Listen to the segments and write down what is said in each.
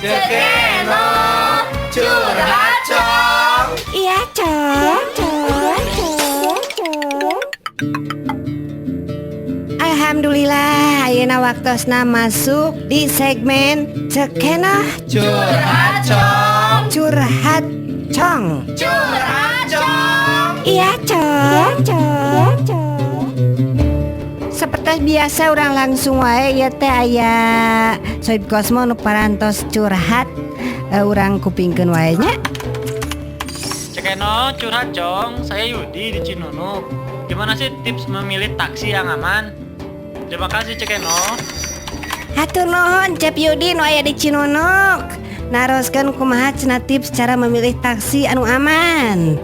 Cekeno curhat cong. Iya cong. Alhamdulillah, ayeuna waktosna masuk di segmen Cekena Curhat cong. Curhat Cong. Curhat cong. Iya cong. Seperti biasa orang langsung wae ya teh aya Soib Kosmo nu parantos curhat, urang kupingkeun wae nya. Cekeno curhat cong, saya Yudi di Cinunuk. Gimana sih tips memilih taksi yang aman? Terima kasih Cekeno. Hatur nuhun Cep Yudi nu aya di Cinunuk. Naroskeun kumaha cenah tips cara memilih taksi anu aman.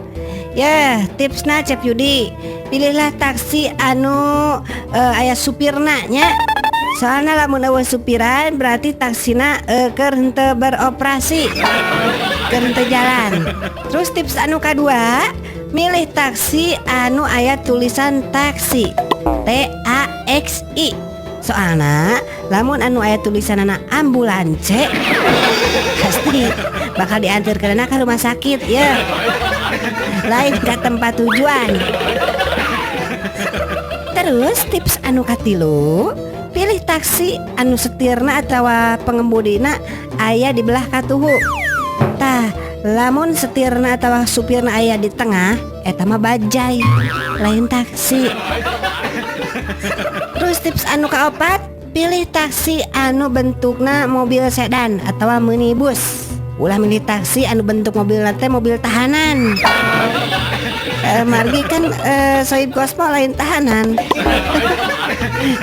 Ya, tipsna Cep Yudi, pilihlah taksi anu aya supirna nya. Soalna lamun eueuh supiran berarti taksina keur henteu beroperasi, keur henteu jalan. Terus tips anu kadua, milih taksi anu aya tulisan taksi, TAXI. Soalna lamun anu aya tulisanana ambulance, pasti bakal diantarkeunna ka rumah sakit ya. Lain ke tempat tujuan. Terus tips anu katilu, pilih taksi anu setirna atawa pengemudina aya di belah katuhu. Tah, lamun setirna atawa supirna aya di tengah, eta mah bajai, lain taksi. Terus tips anu kaopat, pilih taksi anu bentukna mobil sedan atawa minibus. Ulah milih taksi anu bentuk mobil teh mobil tahanan. Margi kan Soib Kosmo lain tahanan.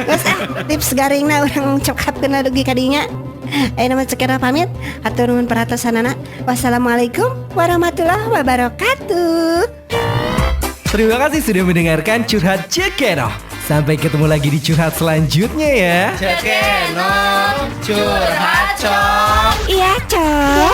Geus tips garingna urang cokapkeun dugi kadinya. Nama Cekena pamit. Hatur nuhun paratosanana. Wassalamualaikum warahmatullahi wabarakatuh. Terima kasih sudah mendengarkan Curhat Cekeno. Sampai ketemu lagi di curhat selanjutnya ya. Cekeno curhat cong. Iya cong.